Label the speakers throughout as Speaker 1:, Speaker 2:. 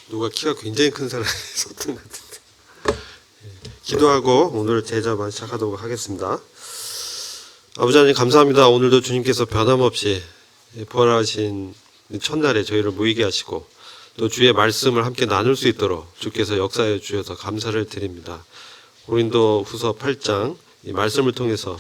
Speaker 1: 누가 키가 굉장히 큰 사람이 있었던 것 같은데. 기도하고 오늘 제자반 시작하도록 하겠습니다. 아버지 하나님 감사합니다. 오늘도 주님께서 변함없이 부활하신 첫날에 저희를 모이게 하시고 또 주의 말씀을 함께 나눌 수 있도록 주께서 역사해 주셔서 감사를 드립니다. 고린도 후서 8장 이 말씀을 통해서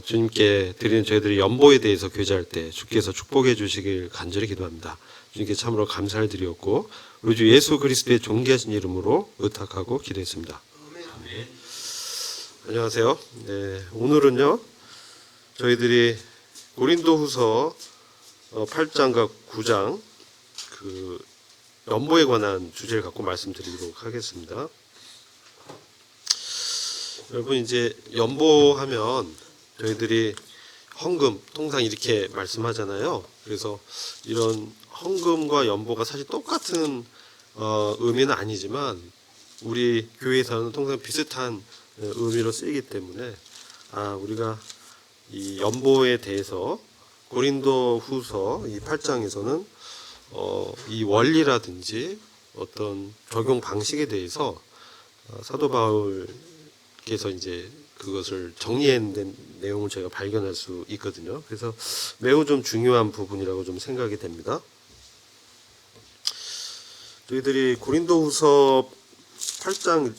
Speaker 1: 주님께 드리는 저희들의 연보에 대해서 교제할 때 주께서 축복해 주시길 간절히 기도합니다. 주님께 참으로 감사를 드리었고 우리 주 예수 그리스도의 존귀하신 이름으로 의탁하고 기도했습니다. 아멘. 안녕하세요. 네, 오늘은요 저희들이 고린도후서 8장과 9장 그 연보에 관한 주제를 갖고 말씀드리도록 하겠습니다. 여러분 이제 연보하면 저희들이 헌금 통상 이렇게 말씀하잖아요. 그래서 이런 헌금과 연보가 사실 똑같은 의미는 아니지만 우리 교회에서는 통상 비슷한 의미로 쓰이기 때문에 우리가 이 연보에 대해서 고린도후서 이 8장에서는 이 원리라든지 어떤 적용 방식에 대해서 사도 바울께서 이제 그것을 정리해낸 내용을 저희가 발견할 수 있거든요. 그래서 매우 좀 중요한 부분이라고 좀 생각이 됩니다. 저희들이 고린도후서 8장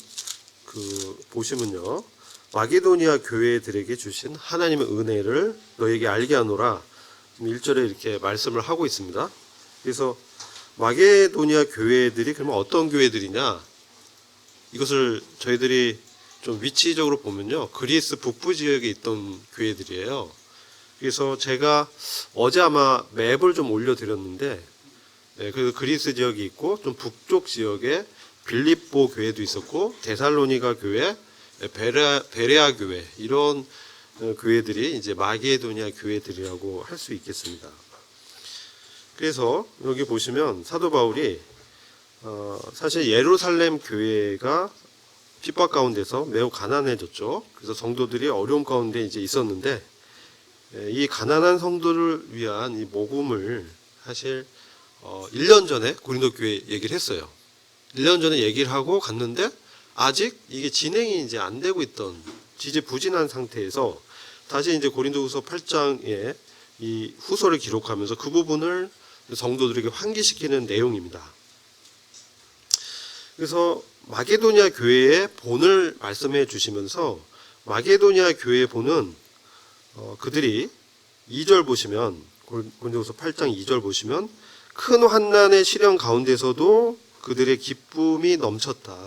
Speaker 1: 보시면요. 마게도니아 교회들에게 주신 하나님의 은혜를 너에게 알게 하노라 1절에 이렇게 말씀을 하고 있습니다. 그래서 마게도니아 교회들이 그러면 어떤 교회들이냐? 이것을 저희들이 좀 위치적으로 보면요. 그리스 북부 지역에 있던 교회들이에요. 그래서 제가 어제 아마 맵을 좀 올려드렸는데 그래서 그리스 지역이 있고 좀 북쪽 지역에 빌립보 교회도 있었고 데살로니가 교회, 베레아 교회 이런 교회들이 이제 마게도니아 교회들이라고 할 수 있겠습니다. 그래서 여기 보시면 사도 바울이 사실 예루살렘 교회가 핍박 가운데서 매우 가난해졌죠. 그래서 성도들이 어려움 가운데 이제 있었는데 이 가난한 성도를 위한 이 모금을 사실 1년 전에 고린도 교회 얘기를 했어요. 1년 전에 얘기를 하고 갔는데 아직 이게 진행이 이제 안 되고 있던 지지부진한 상태에서 다시 이제 고린도후서 8장에 이 후서를 기록하면서 그 부분을 성도들에게 환기시키는 내용입니다. 그래서 마게도니아 교회의 본을 말씀해 주시면서 마게도니아 교회의 본은 그들이 2절 보시면 고린도후서 8장 2절 보시면 큰 환난의 시련 가운데서도 그들의 기쁨이 넘쳤다.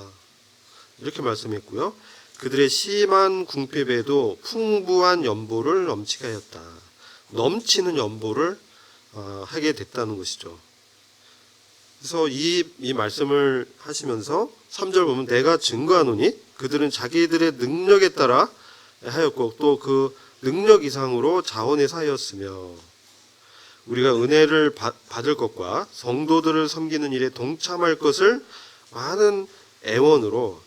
Speaker 1: 이렇게 말씀했고요. 그들의 심한 궁핍에도 풍부한 연보를 넘치게 하였다. 넘치는 연보를 하게 됐다는 것이죠. 그래서 이 말씀을 하시면서 3절 보면 내가 증거하노니 그들은 자기들의 능력에 따라 하였고 또 그 능력 이상으로 자원에 사였으며 우리가 은혜를 받을 것과 성도들을 섬기는 일에 동참할 것을 많은 애원으로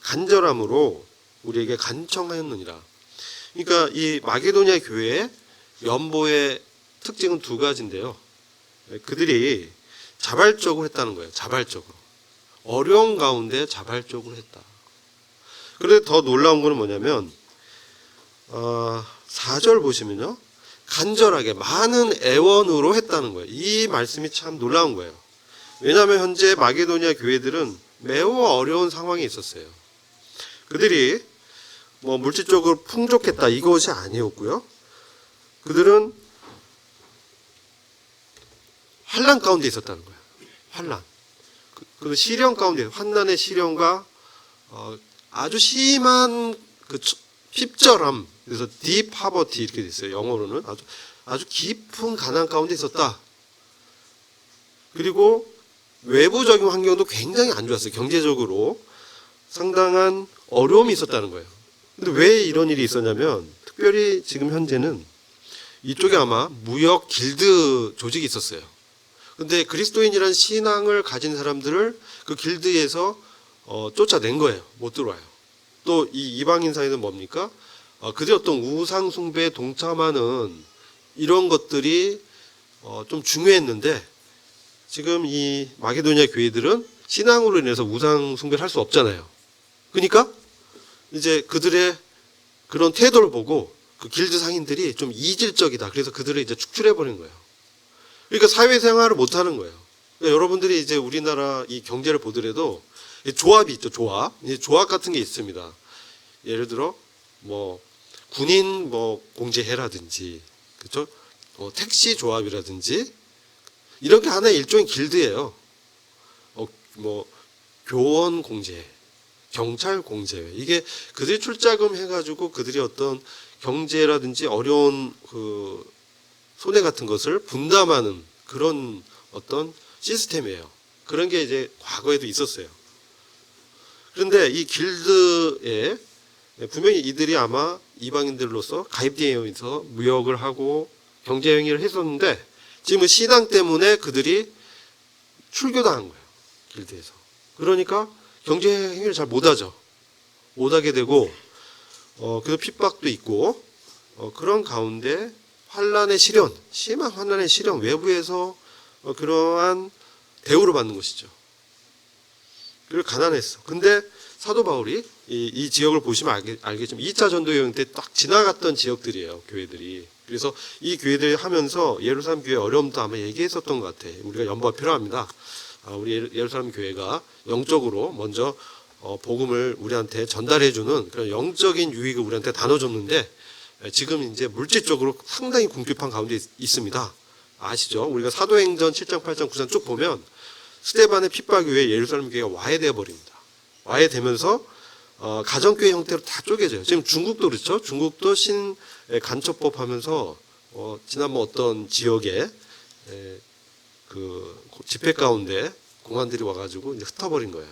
Speaker 1: 간절함으로 우리에게 간청하였느니라. 그러니까 이 마게도니아 교회의 연보의 특징은 두 가지인데요. 그들이 자발적으로 했다는 거예요. 자발적으로. 어려운 가운데 자발적으로 했다. 그런데 더 놀라운 것은 뭐냐면 4절 보시면요. 간절하게 많은 애원으로 했다는 거예요. 이 말씀이 참 놀라운 거예요. 왜냐하면 현재 마게도니아 교회들은 매우 어려운 상황에 있었어요. 그들이 물질적으로 풍족했다 이것이 아니었고요. 그들은 환난 가운데 있었다는 거예요. 환난. 그 시련 가운데 환난의 시련과 아주 심한 그 핍절함. 그래서 deep poverty 이렇게 돼 있어요. 영어로는 아주 깊은 가난 가운데 있었다. 그리고 외부적인 환경도 굉장히 안 좋았어요. 경제적으로 상당한 어려움이 있었다는 거예요. 근데 왜 이런 일이 있었냐면 특별히 지금 현재는 이쪽에 아마 무역 길드 조직이 있었어요. 근데 그리스도인이라는 신앙을 가진 사람들을 그 길드에서 쫓아낸 거예요. 못 들어와요. 또 이 이방인 사회는 뭡니까? 그들의 어떤 우상 숭배에 동참하는 이런 것들이 좀 중요했는데 지금 이 마게도니아 교회들은 신앙으로 인해서 우상 숭배를 할 수 없잖아요. 그러니까 이제 그들의 그런 태도를 보고 그 길드 상인들이 좀 이질적이다. 그래서 그들을 이제 축출해버린 거예요. 그러니까 사회생활을 못하는 거예요. 그러니까 여러분들이 이제 우리나라 이 경제를 보더라도 조합이 있죠. 조합. 조합 같은 게 있습니다. 예를 들어 뭐 군인 뭐 공제회라든지, 그렇죠? 택시 조합이라든지 이런 게 하나의 일종의 길드예요. 뭐 교원 공제, 경찰 공제, 이게 그들이 출자금 해가지고 그들이 어떤 경제라든지 어려운 그 손해 같은 것을 분담하는 그런 어떤 시스템이에요. 그런 게 이제 과거에도 있었어요. 그런데 이 길드에 분명히 이들이 아마 이방인들로서 가입되어 있어서 무역을 하고 경제 행위를 했었는데 지금 신앙 때문에 그들이 출교당한 거예요. 길드에서. 그러니까 경제 행위를 잘 못하죠. 못하게 되고 그래서 핍박도 있고 그런 가운데 환난의 시련, 심한 환난의 시련, 외부에서 그러한 대우를 받는 것이죠. 그리고 가난했어. 근데 사도 바울이 이 지역을 보시면 알겠지만 2차 전도 여행 때 딱 지나갔던 지역들이에요. 교회들이. 그래서 이 교회들이 하면서 예루살렘 교회 어려움도 아마 얘기했었던 것 같아요. 우리가 연보가 필요합니다. 우리 예루살렘 교회가 영적으로 먼저 복음을 우리한테 전달해주는 그런 영적인 유익을 우리한테 나눠줬는데 지금 이제 물질적으로 상당히 궁핍한 가운데 있습니다. 아시죠? 우리가 사도행전 7장, 8장, 9장 쭉 보면 스데반의 핍박 이후에 예루살렘 교회가 와해되어 버립니다. 와해되면서 가정교회 형태로 다 쪼개져요. 지금 중국도 그렇죠. 중국도 간첩법 하면서 지난번 어떤 지역에 그 집회 가운데 공안들이 와가지고 이제 흩어버린 거예요.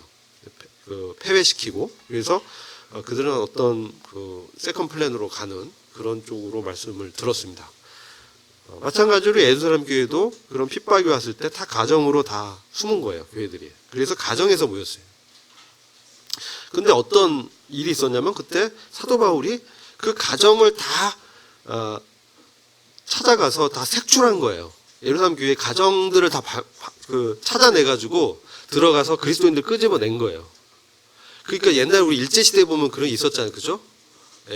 Speaker 1: 폐회시키고. 그래서 그들은 어떤 그 세컨 플랜으로 가는 그런 쪽으로 말씀을 들었습니다. 마찬가지로 예루살렘 교회도 그런 핍박이 왔을 때 다 가정으로 다 숨은 거예요. 교회들이. 그래서 가정에서 모였어요. 근데 어떤 일이 있었냐면 그때 사도 바울이 그 가정을 다 찾아가서 다 색출한 거예요. 예루살렘 교회 가정들을 다 찾아내가지고 들어가서 그리스도인들 끄집어낸 거예요. 그러니까 옛날 우리 일제시대에 보면 그런 게 있었잖아요. 그죠?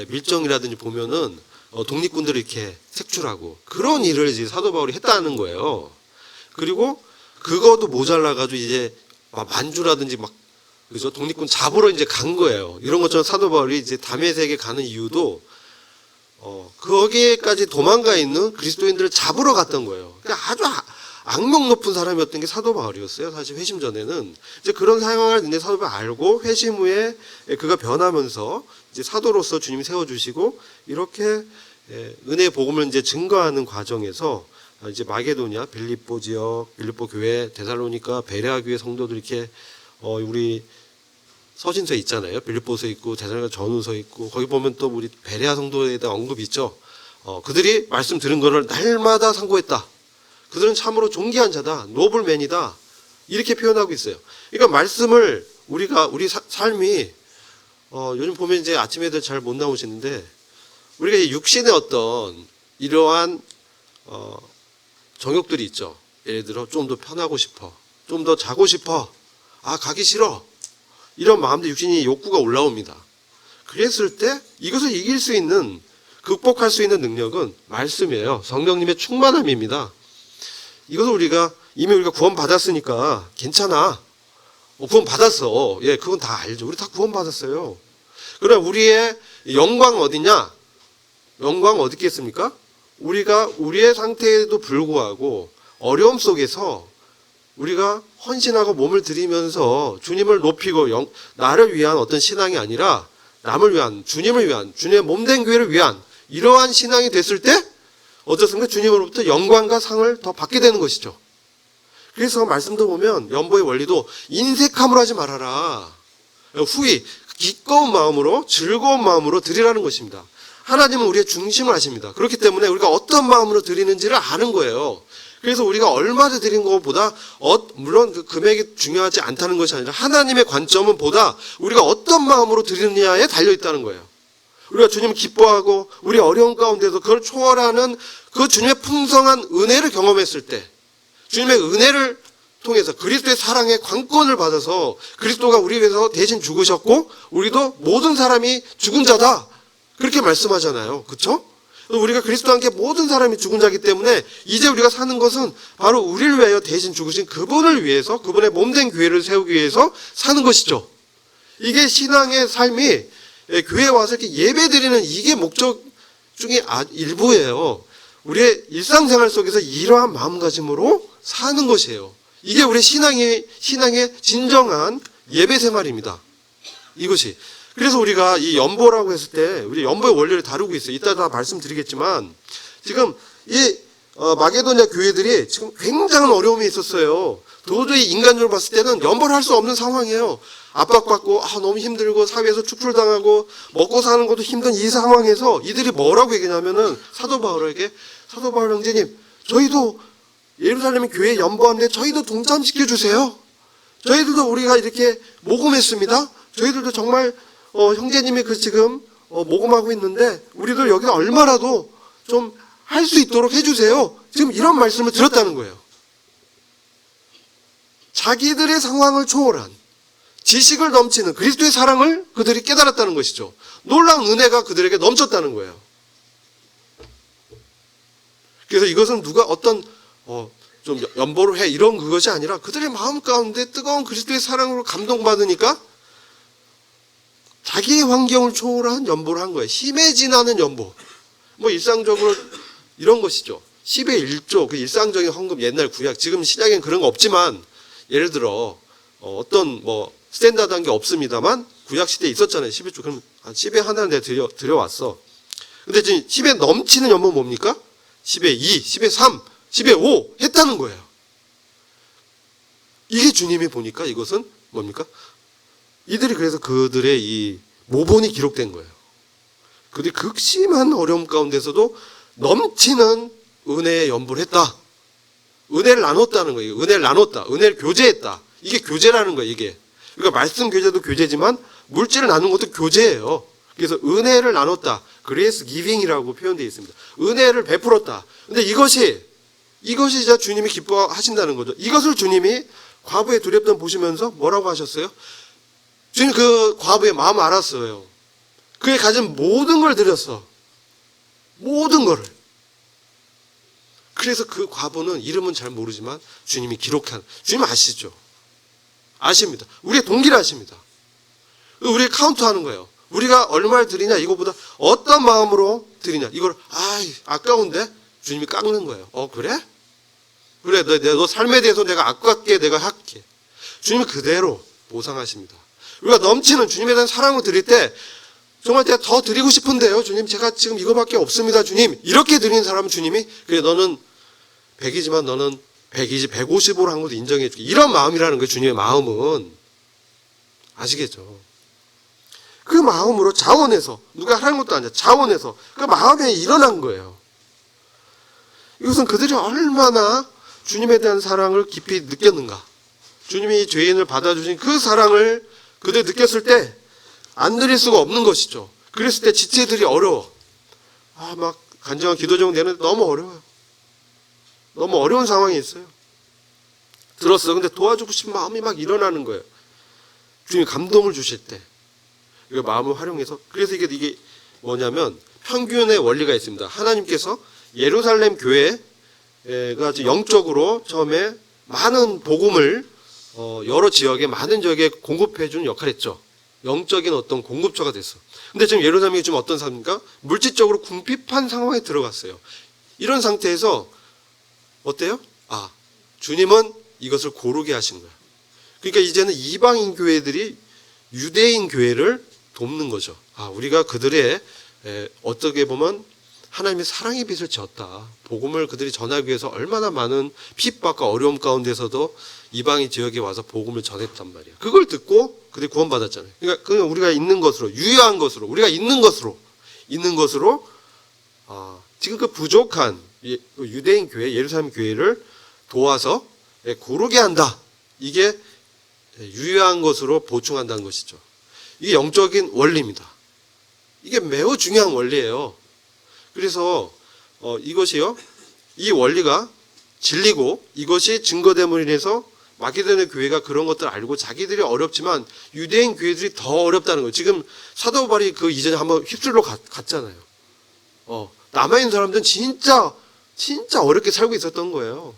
Speaker 1: 밀정이라든지 보면은 독립군들을 이렇게 색출하고 그런 일을 이제 사도 바울이 했다는 거예요. 그리고 그거도 모자라가지고 이제 만주라든지 막 그죠? 독립군 잡으러 이제 간 거예요. 이런 것처럼 사도 바울이 이제 다메섹에 가는 이유도 거기에까지 도망가 있는 그리스도인들을 잡으러 갔던 거예요. 그러니까 아주 악명 높은 사람이었던 게 사도 바울이었어요. 사실 회심 전에는 이제 그런 상황을 이제 사도 바울이 알고 회심 후에 그가 변하면서 이제 사도로서 주님이 세워주시고 이렇게 은혜의 복음을 이제 증거하는 과정에서 이제 마게도냐, 빌립보 지역, 빌립보 교회, 데살로니가, 베레아 교회 성도들 이렇게 우리 서신서 있잖아요. 빌립보서 있고 데살로니가 전후서 있고 거기 보면 또 우리 베레아 성도에 대한 언급이 있죠. 그들이 말씀 들은 거를 날마다 상고했다. 그들은 참으로 존귀한 자다. 노블맨이다. 이렇게 표현하고 있어요. 그러니까 말씀을 우리 삶이 요즘 보면 이제 아침에들 잘 못 나오시는데 우리가 육신의 어떤 이러한 정욕들이 있죠. 예를 들어 좀 더 편하고 싶어. 좀 더 자고 싶어. 가기 싫어. 이런 마음들 육신이 욕구가 올라옵니다. 그랬을 때 이것을 이길 수 있는 극복할 수 있는 능력은 말씀이에요. 성령님의 충만함입니다. 이것을 이미 우리가 구원 받았으니까 괜찮아. 구원 받았어. 예, 그건 다 알죠. 우리 다 구원 받았어요. 그럼 우리의 영광 어디냐? 영광 어디 있겠습니까? 우리가 우리의 상태에도 불구하고 어려움 속에서 우리가 헌신하고 몸을 들이면서 주님을 높이고 나를 위한 어떤 신앙이 아니라 남을 위한, 주님을 위한, 주님의 몸된 교회를 위한 이러한 신앙이 됐을 때 어떻습니까? 주님으로부터 영광과 상을 더 받게 되는 것이죠. 그래서 말씀도 보면 연보의 원리도 인색함으로 하지 말아라. 후히 기꺼운 마음으로 즐거운 마음으로 드리라는 것입니다. 하나님은 우리의 중심을 아십니다. 그렇기 때문에 우리가 어떤 마음으로 드리는지를 아는 거예요. 그래서 우리가 얼마를 드린 것보다 물론 그 금액이 중요하지 않다는 것이 아니라 하나님의 관점은 보다 우리가 어떤 마음으로 드리느냐에 달려있다는 거예요. 우리가 주님을 기뻐하고 우리 어려운 가운데서 그걸 초월하는 그 주님의 풍성한 은혜를 경험했을 때 주님의 은혜를 통해서 그리스도의 사랑의 관건을 받아서 그리스도가 우리 위해서 대신 죽으셨고 우리도 모든 사람이 죽은 자다. 그렇게 말씀하잖아요. 그렇죠? 우리가 그리스도와 함께 모든 사람이 죽은 자이기 때문에 이제 우리가 사는 것은 바로 우리를 위하여 대신 죽으신 그분을 위해서, 그분의 몸된 교회를 세우기 위해서 사는 것이죠. 이게 신앙의 삶이 교회에 와서 이렇게 예배드리는 이게 목적 중에 일부예요. 우리의 일상생활 속에서 이러한 마음가짐으로 사는 것이에요. 이게 우리 신앙의 진정한 예배 생활입니다. 이것이. 그래서 우리가 이 연보라고 했을 때 우리 연보의 원리를 다루고 있어요. 이따 다 말씀드리겠지만 지금 이 마게도냐 교회들이 지금 굉장한 어려움이 있었어요. 도저히 인간적으로 봤을 때는 연보를 할 수 없는 상황이에요. 압박받고 너무 힘들고 사회에서 축출당하고 먹고 사는 것도 힘든 이 상황에서 이들이 뭐라고 얘기냐면은 사도 바울 형제님, 저희도 예루살렘 교회 연보하는데 저희도 동참시켜주세요. 저희들도 우리가 이렇게 모금했습니다. 저희들도 정말 형제님이 지금 모금하고 있는데 우리도 여기 얼마라도 좀 할 수 있도록 해주세요. 지금 이런 말씀을 드렸다는 거예요. 자기들의 상황을 초월한 지식을 넘치는 그리스도의 사랑을 그들이 깨달았다는 것이죠. 놀라운 은혜가 그들에게 넘쳤다는 거예요. 그래서 이것은 누가 어떤 좀 연보를 해 이런 그것이 아니라 그들의 마음 가운데 뜨거운 그리스도의 사랑으로 감동받으니까 자기의 환경을 초월한 연보를 한 거예요. 힘에 지나는 연보. 일상적으로 이런 것이죠. 10의 1조, 그 일상적인 헌금, 옛날 구약, 지금 신약엔 그런 거 없지만, 예를 들어, 어떤 스탠다드한 게 없습니다만, 구약 시대에 있었잖아요. 11조. 그럼 10의 하나를 내가 드려왔어. 근데 지금 10에 넘치는 연보는 뭡니까? 10의 2, 10의 3, 10의 5 했다는 거예요. 이게 주님이 보니까 이것은 뭡니까? 이들이 그래서 그들의 이 모본이 기록된 거예요. 그들이 극심한 어려움 가운데서도 넘치는 은혜의 연보를 했다. 은혜를 나눴다는 거예요. 은혜를 나눴다. 은혜를 교제했다. 이게 교제라는 거예요. 이게. 그러니까 말씀 교제도 교제지만 물질을 나눈 것도 교제예요. 그래서 은혜를 나눴다. 그레이스 기빙이라고 표현되어 있습니다. 은혜를 베풀었다. 근데 이것이 진짜 주님이 기뻐하신다는 거죠. 이것을 주님이 과부의 두렵던 보시면서 뭐라고 하셨어요? 주님 그 과부의 마음 알았어요. 그에 가진 모든 걸 드렸어. 모든 거를. 그래서 그 과부는 이름은 잘 모르지만 주님이 주님 아시죠? 아십니다. 우리의 동기를 아십니다. 우리가 카운트하는 거예요. 우리가 얼마를 드리냐 이거보다 어떤 마음으로 드리냐 이걸 아까운데 주님이 깎는 거예요. 그래? 그래 너 삶에 대해서 내가 아깝게 내가 할게. 주님이 그대로 보상하십니다. 우리가 넘치는 주님에 대한 사랑을 드릴 때 정말 내가 더 드리고 싶은데요. 주님 제가 지금 이거밖에 없습니다. 주님 이렇게 드리는 사람은 주님이 그래 너는 100이지만 너는 100이지 150으로 한 것도 인정해 줄게. 이런 마음이라는 거예요. 주님의 마음은. 아시겠죠? 그 마음으로 자원해서 누가 하는 것도 아니라 자원해서 그 마음에 일어난 거예요. 이것은 그들이 얼마나 주님에 대한 사랑을 깊이 느꼈는가. 주님이 죄인을 받아주신 그 사랑을 그들이 느꼈을 때 안 드릴 수가 없는 것이죠. 그랬을 때 지체들이 어려워. 막 간절한 기도 제목 내는데 너무 어려워요. 너무 어려운 상황이 있어요. 들었어. 근데 도와주고 싶은 마음이 막 일어나는 거예요. 주님이 감동을 주실 때. 이거 마음을 활용해서. 그래서 이게 뭐냐면 평균의 원리가 있습니다. 하나님께서 예루살렘 교회가 영적으로 처음에 많은 복음을 여러 지역에 많은 지역에 공급해 주는 역할을 했죠. 영적인 어떤 공급처가 됐어. 근데 지금 예루살렘이 지금 어떤 상황입니까? 물질적으로 궁핍한 상황에 들어갔어요. 이런 상태에서 어때요? 주님은 이것을 고르게 하신 거야. 그러니까 이제는 이방인 교회들이 유대인 교회를 돕는 거죠. 우리가 그들의 어떻게 보면 하나님의 사랑의 빛을 지었다. 복음을 그들이 전하기 위해서 얼마나 많은 핍박과 어려움 가운데서도 이방인 지역에 와서 복음을 전했단 말이야. 그걸 듣고 그들이 구원받았잖아요. 그러니까 우리가 있는 것으로, 유효한 것으로, 우리가 있는 것으로 지금 그 부족한 유대인 교회, 예루살렘 교회를 도와서 고르게 한다. 이게 유효한 것으로 보충한다는 것이죠. 이게 영적인 원리입니다. 이게 매우 중요한 원리예요. 그래서 이것이요, 이 원리가 진리고 이것이 증거됨으로 인해서 마게도냐 교회가 그런 것들 알고 자기들이 어렵지만 유대인 교회들이 더 어렵다는 거예요. 지금 사도 바울이 그 이전에 한번 휩쓸러 갔잖아요. 남아있는 사람들은 진짜 어렵게 살고 있었던 거예요.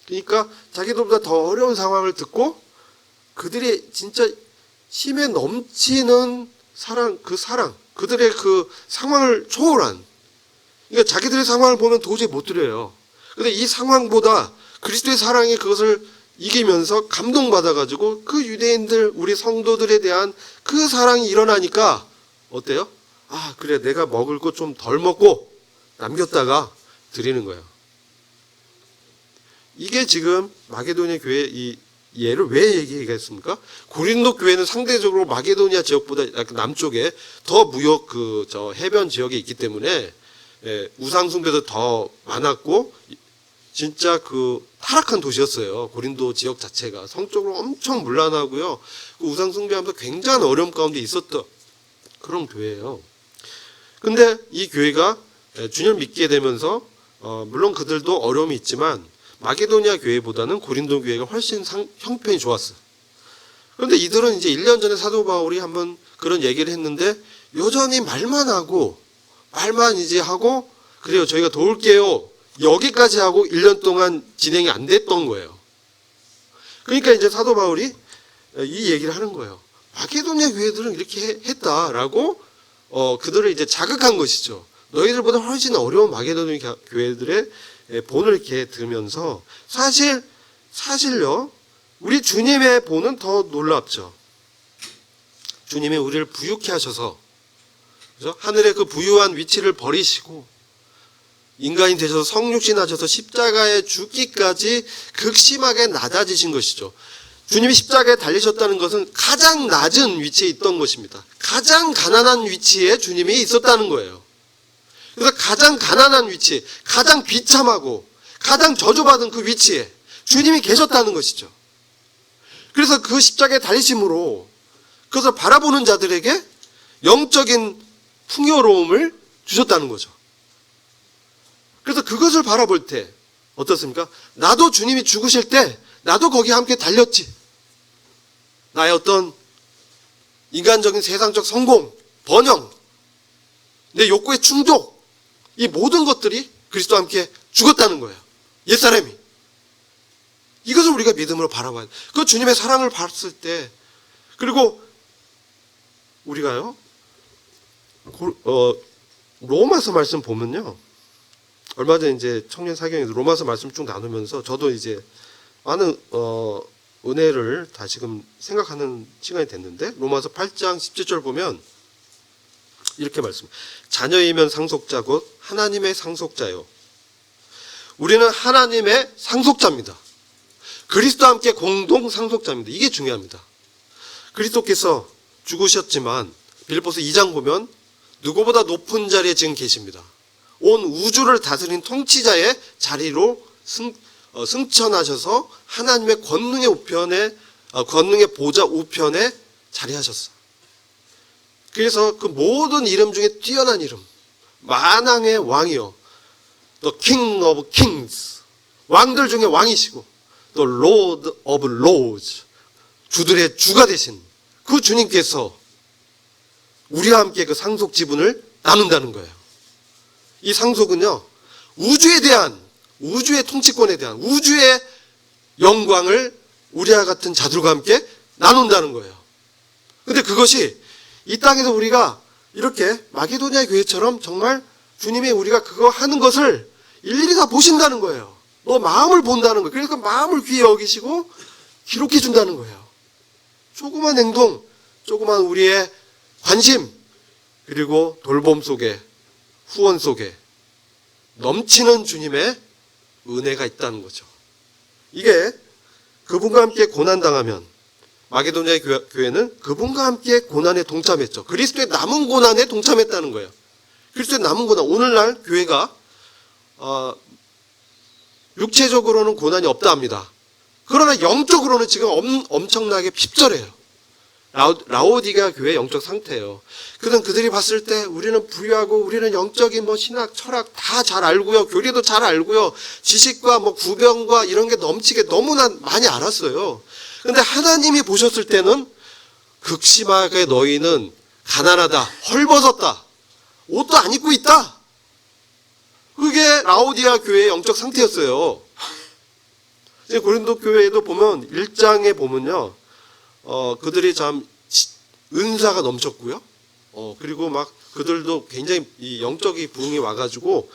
Speaker 1: 그러니까 자기들보다 더 어려운 상황을 듣고 그들이 진짜 힘에 넘치는 사랑, 그들의 그 상황을 초월한, 그러니까 자기들의 상황을 보면 도저히 못 드려요. 근데 이 상황보다 그리스도의 사랑이 그것을 이기면서 감동받아가지고 그 유대인들, 우리 성도들에 대한 그 사랑이 일어나니까 어때요? 그래, 내가 먹을 거 좀 덜 먹고 남겼다가 드리는 거예요. 이게 지금 마게도냐 교회 이 예를 왜 얘기했습니까? 고린도 교회는 상대적으로 마게도냐 지역보다 약간 남쪽에 더 무역 해변 지역에 있기 때문에 우상 숭배도 더 많았고 진짜 그 타락한 도시였어요. 고린도 지역 자체가 성적으로 엄청 문란하고요. 그 우상 숭배하면서 굉장한 어려움 가운데 있었던 그런 교회예요. 근데 이 교회가 주님을 믿게 되면서 물론 그들도 어려움이 있지만 마게도냐 교회보다는 고린도 교회가 훨씬 형편이 좋았어요. 그런데 이들은 이제 1년 전에 사도 바울이 한번 그런 얘기를 했는데 여전히 말만 이제 하고 그래요, 저희가 도울게요, 여기까지 하고 1년 동안 진행이 안 됐던 거예요. 그러니까 이제 사도 바울이 이 얘기를 하는 거예요. 마게도냐 교회들은 이렇게 했다라고 그들을 이제 자극한 것이죠. 너희들보다 훨씬 어려운 마게도냐 교회들의 본을 이렇게 들으면서 사실요, 우리 주님의 본은 더 놀랍죠. 주님이 우리를 부유케 하셔서, 그죠? 하늘의 그 부유한 위치를 버리시고 인간이 되셔서 성육신 하셔서 십자가에 죽기까지 극심하게 낮아지신 것이죠. 주님이 십자가에 달리셨다는 것은 가장 낮은 위치에 있던 것입니다. 가장 가난한 위치에 주님이 있었다는 거예요. 그래서 가장 가난한 위치, 가장 비참하고 가장 저주받은 그 위치에 주님이 계셨다는 것이죠. 그래서 그 십자가에 달리심으로 그것을 바라보는 자들에게 영적인 풍요로움을 주셨다는 거죠. 그래서 그것을 바라볼 때 어떻습니까? 나도 주님이 죽으실 때 나도 거기에 함께 달렸지. 나의 어떤 인간적인 세상적 성공, 번영, 내 욕구의 충족, 이 모든 것들이 그리스도와 함께 죽었다는 거예요. 옛사람이. 이것을 우리가 믿음으로 바라봐야 돼요. 그 주님의 사랑을 봤을 때, 그리고 우리가요, 로마서 말씀 보면요, 얼마 전에 이제 청년 사경에서 로마서 말씀 쭉 나누면서 저도 이제 많은 은혜를 다시금 생각하는 시간이 됐는데, 로마서 8장 17절 보면 이렇게 말씀. 자녀이면 상속자 곧 하나님의 상속자요. 우리는 하나님의 상속자입니다. 그리스도와 함께 공동 상속자입니다. 이게 중요합니다. 그리스도께서 죽으셨지만 빌립보서 2장 보면 누구보다 높은 자리에 지금 계십니다. 온 우주를 다스린 통치자의 자리로 승천하셔서 하나님의 권능의 보좌 우편에 자리하셨어요. 그래서 그 모든 이름 중에 뛰어난 이름, 만왕의 왕이요, 또 King of Kings, 왕들 중에 왕이시고, 또 Lord of Lords, 주들의 주가 되신 그 주님께서 우리와 함께 그 상속 지분을 나눈다는 거예요. 이 상속은요, 우주의 통치권에 대한 우주의 영광을 우리와 같은 자들과 함께 나눈다는 거예요. 근데 그것이 이 땅에서 우리가 이렇게 마게도냐 교회처럼 정말 주님이 우리가 그거 하는 것을 일일이 다 보신다는 거예요. 너 마음을 본다는 거예요. 그래서 마음을 귀히 여기시고 기록해 준다는 거예요. 조그만 행동, 조그만 우리의 관심, 그리고 돌봄 속에, 후원 속에 넘치는 주님의 은혜가 있다는 거죠. 이게 그분과 함께 고난당하면, 마게도냐 교회는 그분과 함께 고난에 동참했죠. 그리스도의 남은 고난에 동참했다는 거예요. 그리스도의 남은 고난, 오늘날 교회가 육체적으로는 고난이 없다 합니다. 그러나 영적으로는 지금 엄청나게 핍절해요. 라오디게아 교회의 영적 상태예요. 그런 그들이 봤을 때 우리는 부유하고 우리는 영적인 뭐 신학, 철학 다 잘 알고요. 교리도 잘 알고요. 지식과 뭐 구병과 이런 게 넘치게 너무나 많이 알았어요. 근데 하나님이 보셨을 때는 극심하게 너희는 가난하다, 헐벗었다, 옷도 안 입고 있다. 그게 라오디게아 교회의 영적 상태였어요. 고린도 교회에도 보면 1장에 보면요, 그들이 참 은사가 넘쳤고요. 그리고 막 그들도 굉장히 이 영적인 부흥이 와가지고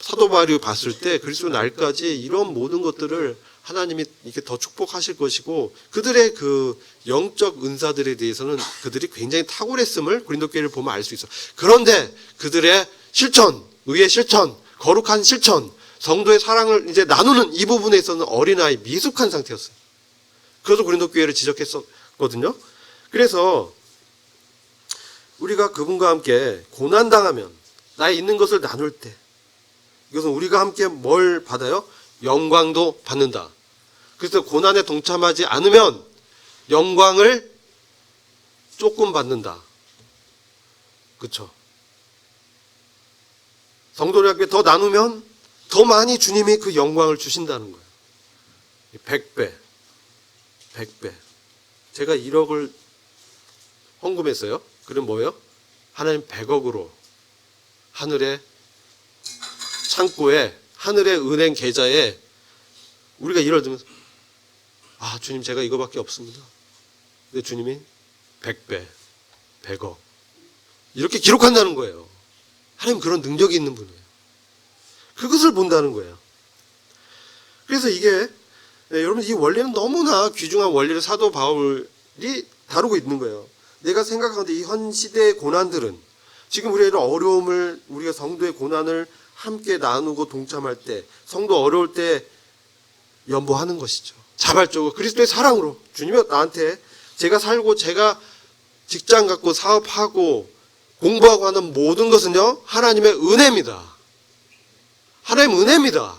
Speaker 1: 사도 바울이 봤을 때 그리스도 날까지 이런 모든 것들을 하나님이 이렇게 더 축복하실 것이고 그들의 그 영적 은사들에 대해서는 그들이 굉장히 탁월했음을 고린도 교회를 보면 알 수 있어. 그런데 그들의 실천, 의의 실천, 거룩한 실천, 성도의 사랑을 이제 나누는 이 부분에 있어서는 어린아이 미숙한 상태였어요. 그래서 고린도 교회를 지적했었거든요. 그래서 우리가 그분과 함께 고난당하면 나의 있는 것을 나눌 때 이것은 우리가 함께 뭘 받아요? 영광도 받는다. 그래서 고난에 동참하지 않으면 영광을 조금 받는다. 그렇죠? 성도를 함께 더 나누면 더 많이 주님이 그 영광을 주신다는 거예요. 100배. 제가 1억을 헌금했어요. 그럼 뭐예요? 하나님 100억으로 하늘의 창고에, 하늘의 은행 계좌에 우리가 1을 들면서 주님 제가 이거밖에 없습니다. 근데 주님이 100배, 100억 이렇게 기록한다는 거예요. 하나님 그런 능력이 있는 분이에요. 그것을 본다는 거예요. 그래서 이게 여러분 이 원리는 너무나 귀중한 원리를 사도 바울이 다루고 있는 거예요. 내가 생각하는데 이 현 시대의 고난들은 지금 우리의 어려움을 우리가 성도의 고난을 함께 나누고 동참할 때 성도 어려울 때 연보하는 것이죠. 자발적으로 그리스도의 사랑으로 주님이 나한테 제가 살고 제가 직장 갖고 사업하고 공부하고 하는 모든 것은요 하나님의 은혜입니다. 하나님 은혜입니다.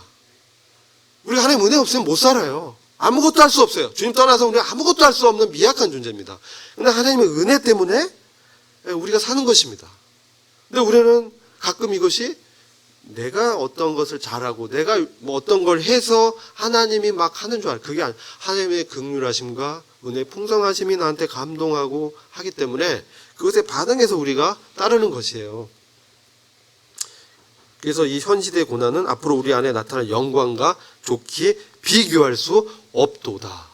Speaker 1: 우리가 하나님 은혜 없으면 못 살아요. 아무것도 할 수 없어요. 주님 떠나서 우리가 아무것도 할 수 없는 미약한 존재입니다. 그런데 하나님의 은혜 때문에 우리가 사는 것입니다. 근데 우리는 가끔 이것이 내가 어떤 것을 잘하고 내가 뭐 어떤 걸 해서 하나님이 막 하는 줄 알아요. 그게 아니에요. 하나님의 긍휼하심과 은혜의 풍성하심이 나한테 감동하고 하기 때문에 그것에 반응해서 우리가 따르는 것이에요. 그래서 이 현 시대의 고난은 앞으로 우리 안에 나타날 영광과 좋게 비교할 수 없도다.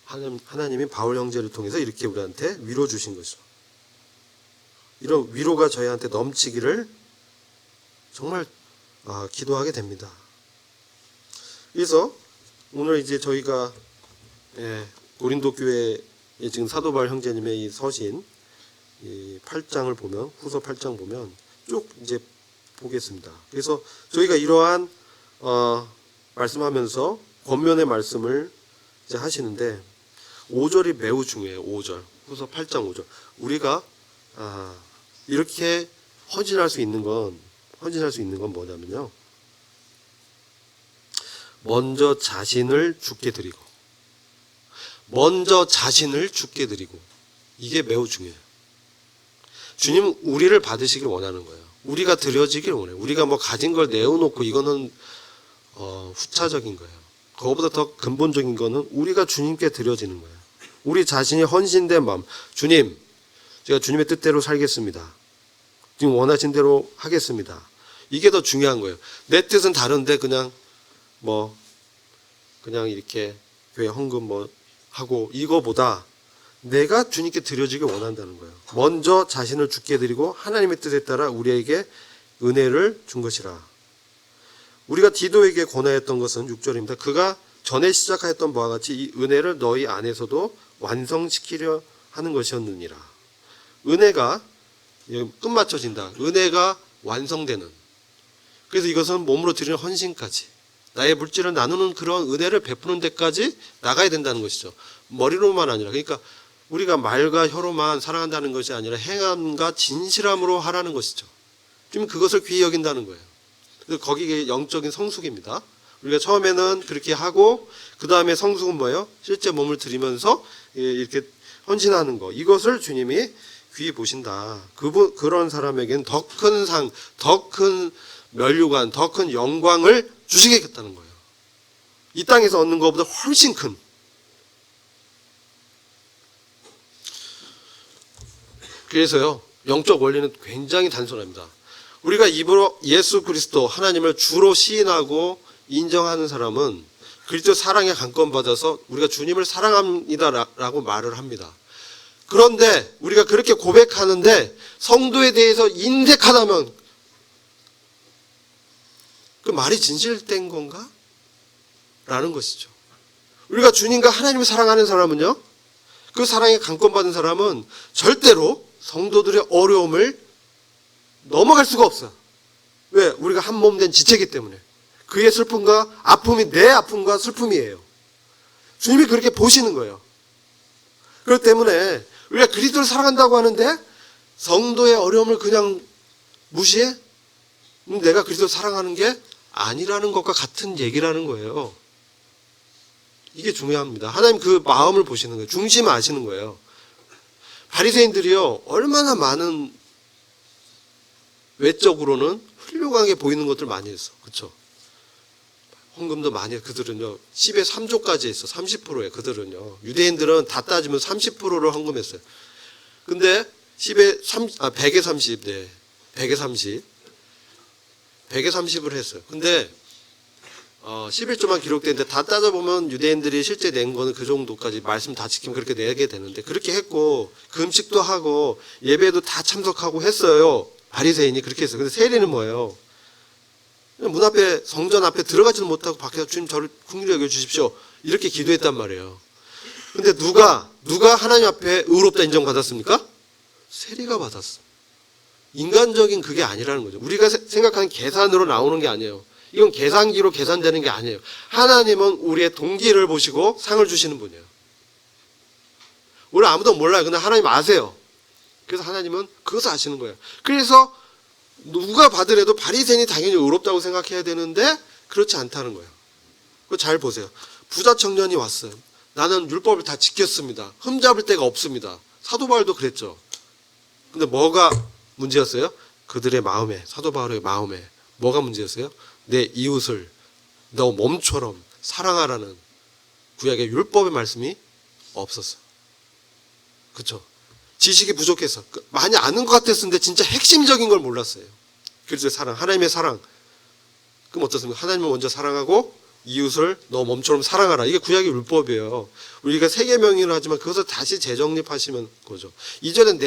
Speaker 1: 하나님이 바울 형제를 통해서 이렇게 우리한테 위로 주신 것이죠. 이런 위로가 저희한테 넘치기를 정말 기도하게 됩니다. 그래서 오늘 이제 저희가 고린도 교회에 지금 사도 바울 형제님의 이 서신 이 8장을 보면 후서 8장 보면 쭉 이제 보겠습니다. 그래서 저희가 이러한 말씀하면서 권면의 말씀을 이제 하시는데 5절이 매우 중요해요. 5절 후서 8장 5절 우리가 이렇게 헌신할 수 있는 건 뭐냐면요. 먼저 자신을 죽게 드리고 이게 매우 중요해요. 주님은 우리를 받으시길 원하는 거예요. 우리가 드려지길 원해요. 우리가 뭐 가진 걸 내어놓고 이거는 후차적인 거예요. 그거보다 더 근본적인 거는 우리가 주님께 드려지는 거예요. 우리 자신이 헌신된 마음. 주님, 제가 주님의 뜻대로 살겠습니다. 지금 원하신 대로 하겠습니다. 이게 더 중요한 거예요. 내 뜻은 다른데 그냥 이렇게 교회 헌금 하고 이거보다 내가 주님께 드려지길 원한다는 거예요. 먼저 자신을 죽게 드리고 하나님의 뜻에 따라 우리에게 은혜를 준 것이라. 우리가 디도에게 권하였던 것은 6절입니다. 그가 전에 시작하였던 바와 같이 이 은혜를 너희 안에서도 완성시키려 하는 것이었느니라. 은혜가 끝마쳐진다. 은혜가 완성되는. 그래서 이것은 몸으로 드리는 헌신까지 나의 물질을 나누는 그런 은혜를 베푸는 데까지 나가야 된다는 것이죠. 머리로만 아니라 그러니까 우리가 말과 혀로만 사랑한다는 것이 아니라 행함과 진실함으로 하라는 것이죠. 지금 그것을 귀히 여긴다는 거예요. 그래서 거기에 영적인 성숙입니다. 우리가 처음에는 그렇게 하고 그 다음에 성숙은 뭐예요? 실제 몸을 들이면서 이렇게 헌신하는 거. 이것을 주님이 귀히 보신다. 그런 사람에게는 더 큰 상, 더 큰 면류관, 더 큰 영광을 주시겠다는 거예요. 이 땅에서 얻는 것보다 훨씬 큰. 그래서요, 영적 원리는 굉장히 단순합니다. 우리가 입으로 예수 그리스도 하나님을 주로 시인하고 인정하는 사람은 그리스도 사랑에 감건받아서 우리가 주님을 사랑합니다라고 말을 합니다. 그런데 우리가 그렇게 고백하는데 성도에 대해서 인색하다면 그 말이 진실된 건가? 라는 것이죠. 우리가 주님과 하나님을 사랑하는 사람은요, 그 사랑에 감건받은 사람은 절대로 성도들의 어려움을 넘어갈 수가 없어요. 왜? 우리가 한 몸 된 지체이기 때문에. 그의 슬픔과 아픔이 내 아픔과 슬픔이에요. 주님이 그렇게 보시는 거예요. 그렇기 때문에 우리가 그리스도를 사랑한다고 하는데 성도의 어려움을 그냥 무시해? 내가 그리스도를 사랑하는 게 아니라는 것과 같은 얘기라는 거예요. 이게 중요합니다. 하나님 그 마음을 보시는 거예요. 중심을 아시는 거예요. 바리새인들이요, 얼마나 많은 외적으로는 훌륭하게 보이는 것들 많이 했어. 그렇죠? 헌금도 많이 해. 그들은요 10의 3조까지 했어. 30%에 그들은요. 유대인들은 다 따지면 30%를 헌금했어요. 근데 100에 30, 네. 100에 30. 100에 30을 했어요. 근데 11조만 기록되는데 다 따져보면 유대인들이 실제 낸 거는 그 정도까지 말씀 다 지키면 그렇게 내게 되는데 그렇게 했고 금식도 하고 예배도 다 참석하고 했어요. 바리새인이 그렇게 했어요. 근데 세리는 뭐예요? 문 앞에 성전 앞에 들어가지도 못하고 밖에서 주님 저를 긍휼히 여겨 주십시오. 이렇게 기도했단 말이에요. 근데 누가 하나님 앞에 의롭다 인정받았습니까? 세리가 받았어. 인간적인 그게 아니라는 거죠. 우리가 생각하는 계산으로 나오는 게 아니에요. 이건 계산기로 계산되는 게 아니에요. 하나님은 우리의 동기를 보시고 상을 주시는 분이에요. 우리 아무도 몰라요. 근데 하나님 아세요. 그래서 하나님은 그것을 아시는 거예요. 그래서 누가 받으래도 바리새인이 당연히 의롭다고 생각해야 되는데 그렇지 않다는 거예요. 그거 잘 보세요. 부자 청년이 왔어요. 나는 율법을 다 지켰습니다. 흠잡을 데가 없습니다. 사도 바울도 그랬죠. 근데 뭐가 문제였어요? 그들의 마음에, 사도 바울의 마음에 뭐가 문제였어요? 내 이웃을 너 몸처럼 사랑하라는 구약의 율법의 말씀이 없었어. 그렇죠? 지식이 부족해서 많이 아는 것 같았는데 진짜 핵심적인 걸 몰랐어요. 그래서 사랑, 하나님의 사랑. 그럼 어떻습니까? 하나님을 먼저 사랑하고 이웃을 너 몸처럼 사랑하라. 이게 구약의 율법이에요. 우리가 세계명의를 하지만 그것을 다시 재정립하시면 거죠. 이전엔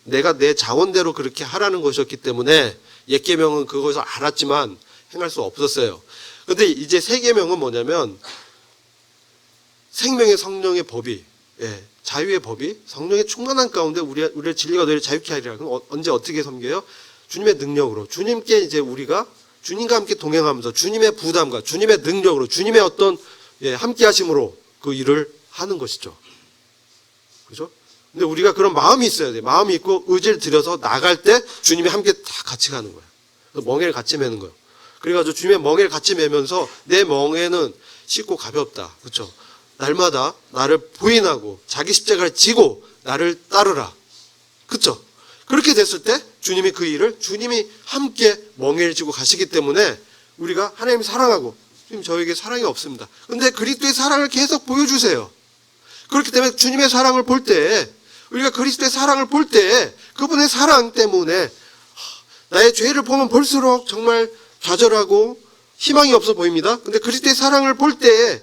Speaker 1: 내가 내 자원대로 그렇게 하라는 것이었기 때문에 옛계명은 그것을 알았지만 행할 수 없었어요. 그런데 이제 세계명은 뭐냐면 생명의 성령의 법이, 자유의 법이 성령의 충만한 가운데 우리의 진리가 너희를 자유케 하리라. 그럼 언제 어떻게 섬겨요? 주님의 능력으로. 주님께 이제 우리가 주님과 함께 동행하면서 주님의 부담과 주님의 능력으로 주님의 어떤 함께 하심으로 그 일을 하는 것이죠. 그죠? 근데 우리가 그런 마음이 있어야 돼. 마음이 있고 의지를 들여서 나갈 때 주님이 함께 다 같이 가는 거야. 멍에를 같이 매는 거예요. 그래가지고 주님의 멍에를 같이 매면서 내 멍에는 쉽고 가볍다. 그렇죠? 날마다 나를 부인하고 자기 십자가를 지고 나를 따르라. 그렇죠? 그렇게 됐을 때 주님이 그 일을 주님이 함께 멍에를 지고 가시기 때문에 우리가 하나님을 사랑하고 주님 저에게 사랑이 없습니다. 그런데 그리스도의 사랑을 계속 보여주세요. 그렇기 때문에 주님의 사랑을 볼 때 우리가 그리스도의 사랑을 볼 때 그분의 사랑 때문에 나의 죄를 보면 볼수록 정말 좌절하고 희망이 없어 보입니다. 근데 그리스도의 사랑을 볼 때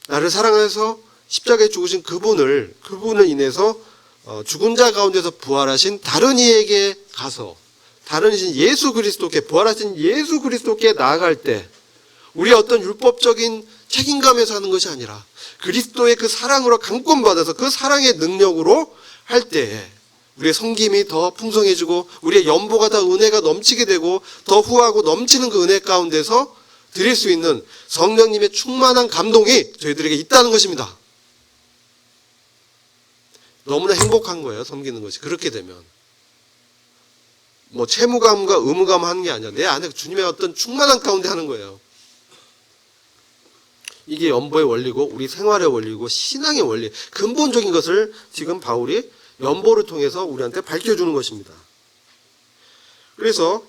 Speaker 1: 나를 사랑해서 십자가에 죽으신 그분을 인해서 죽은 자 가운데서 부활하신 다른 이에게 가서 다른 이신 예수 그리스도께 부활하신 예수 그리스도께 나아갈 때 우리의 어떤 율법적인 책임감에서 하는 것이 아니라 그리스도의 그 사랑으로 감권받아서 그 사랑의 능력으로 할 때 우리의 섬김이 더 풍성해지고 우리의 연보가 더 은혜가 넘치게 되고 더 후하고 넘치는 그 은혜 가운데서 드릴 수 있는 성령님의 충만한 감동이 저희들에게 있다는 것입니다. 너무나 행복한 거예요. 섬기는 것이. 그렇게 되면 뭐 채무감과 의무감 하는 게 아니라 내 안에 주님의 어떤 충만한 가운데 하는 거예요. 이게 연보의 원리고 우리 생활의 원리고 신앙의 원리, 근본적인 것을 지금 바울이 연보를 통해서 우리한테 밝혀주는 것입니다. 그래서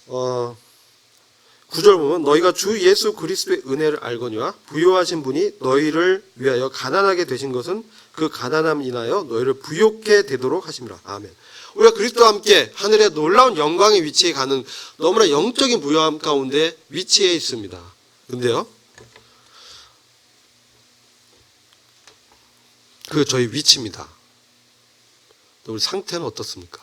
Speaker 1: 9절 보면 너희가 주 예수 그리스도의 은혜를 알거니와 부요하신 분이 너희를 위하여 가난하게 되신 것은 그 가난함 인하여 너희를 부요케 되도록 하심이라. 아멘. 우리가 그리스도와 함께 하늘의 놀라운 영광의 위치에 가는 너무나 영적인 부요함 가운데 위치해 있습니다. 근데요, 그 저희 위치입니다. 우리 상태는 어떻습니까?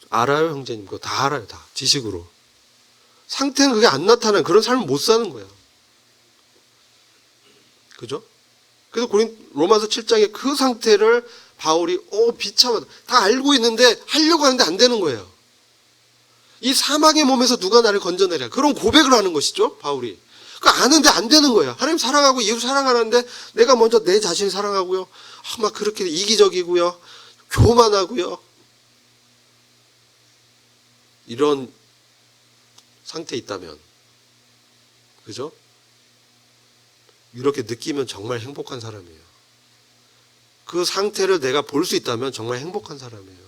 Speaker 1: 알아요, 형제님? 그거 다 알아요, 다. 지식으로. 상태는 그게 안 나타나는 그런 삶을 못 사는 거예요. 그죠? 그래서 로마서 7장에 그 상태를 바울이 비참하다. 다 알고 있는데 하려고 하는데 안 되는 거예요. 이 사망의 몸에서 누가 나를 건져내랴. 그런 고백을 하는 것이죠, 바울이. 그 아는데 안 되는 거예요. 하나님 사랑하고 예수 사랑하는데 내가 먼저 내 자신을 사랑하고요. 막 그렇게 이기적이고요. 교만하고요. 이런 상태에 있다면, 그죠? 이렇게 느끼면 정말 행복한 사람이에요. 그 상태를 내가 볼 수 있다면 정말 행복한 사람이에요.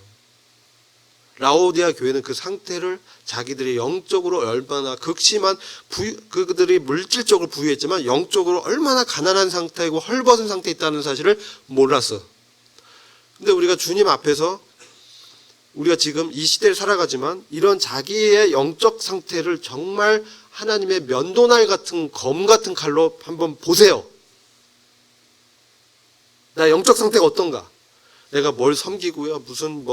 Speaker 1: 라오디아 교회는 그 상태를 자기들이 영적으로 얼마나 극심한 그들이 물질적으로 부유했지만 영적으로 얼마나 가난한 상태이고 헐벗은 상태에 있다는 사실을 몰랐어. 근데 우리가 주님 앞에서 우리가 지금 이 시대를 살아가지만 이런 자기의 영적 상태를 정말 하나님의 면도날 같은 검 같은 칼로 한번 보세요. 나 영적 상태가 어떤가? 내가 뭘 섬기고요. 무슨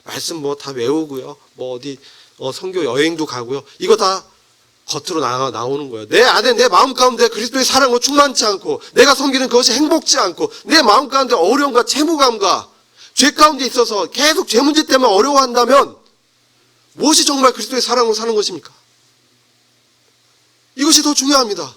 Speaker 1: 말씀 다 외우고요. 어디 선교 여행도 가고요. 이거 다 겉으로 나오는 거예요. 내 안에 내 마음 가운데 그리스도의 사랑으로 충만치 않고 내가 섬기는 그것이 행복지 않고 내 마음 가운데 어려움과 채무감과 죄 가운데 있어서 계속 죄 문제 때문에 어려워한다면 무엇이 정말 그리스도의 사랑으로 사는 것입니까? 이것이 더 중요합니다.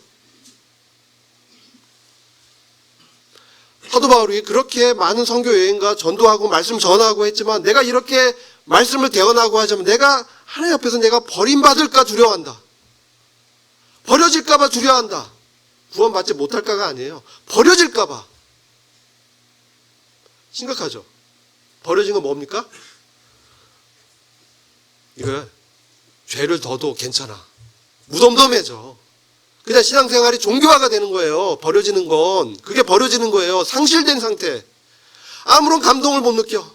Speaker 1: 사도 바울이 그렇게 많은 선교 여행과 전도하고 말씀 전하고 했지만 내가 이렇게 말씀을 대언하고 하자면 내가 하나님 앞에서 내가 버림받을까 두려워한다. 버려질까 봐 두려워한다. 구원받지 못할까가 아니에요. 버려질까 봐. 심각하죠. 버려진 건 뭡니까? 이거 죄를 둬도 괜찮아. 무덤덤해져. 그냥 신앙생활이 종교화가 되는 거예요. 버려지는 건. 그게 버려지는 거예요. 상실된 상태. 아무런 감동을 못 느껴.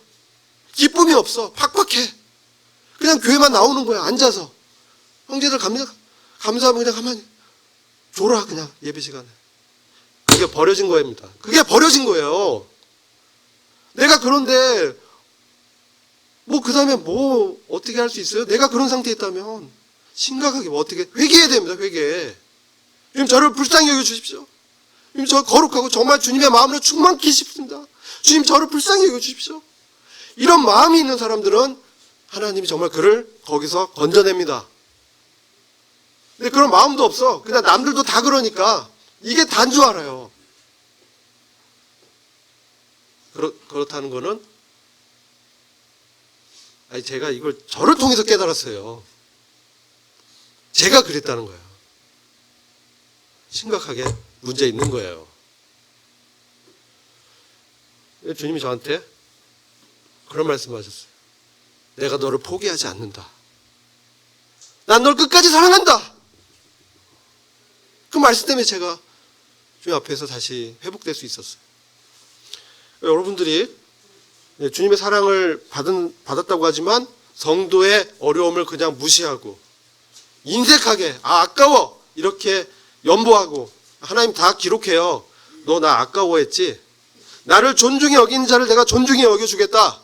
Speaker 1: 기쁨이 없어. 팍팍해. 그냥 교회만 나오는 거야. 앉아서. 형제들 감사하면 그냥 가만히 졸아 그냥 예배 시간에. 그게 버려진 거입니다. 그게 버려진 거예요. 내가 그런데 그 다음에 어떻게 할 수 있어요? 내가 그런 상태에 있다면 심각하게 어떻게 회개해야 됩니다. 회개. 주님 저를 불쌍히 여겨주십시오. 주님 저 거룩하고 정말 주님의 마음으로 충만케 싶습니다. 주님 저를 불쌍히 여겨주십시오. 이런 마음이 있는 사람들은 하나님이 정말 그를 거기서 건져냅니다. 근데 그런 마음도 없어. 그냥 남들도 다 그러니까 이게 다인 줄 알아요. 그렇다는 거는 제가 이걸 저를 통해서 깨달았어요. 제가 그랬다는 거예요. 심각하게 문제 있는 거예요. 주님이 저한테 그런 말씀하셨어요. 내가 너를 포기하지 않는다. 난 널 끝까지 사랑한다. 그 말씀 때문에 제가 주님 앞에서 다시 회복될 수 있었어요. 여러분들이 주님의 사랑을 받았다고 하지만 성도의 어려움을 그냥 무시하고 인색하게 아까워 이렇게 연보하고 하나님 다 기록해요. 너 나 아까워했지? 나를 존중히 여기는 자를 내가 존중히 여겨주겠다.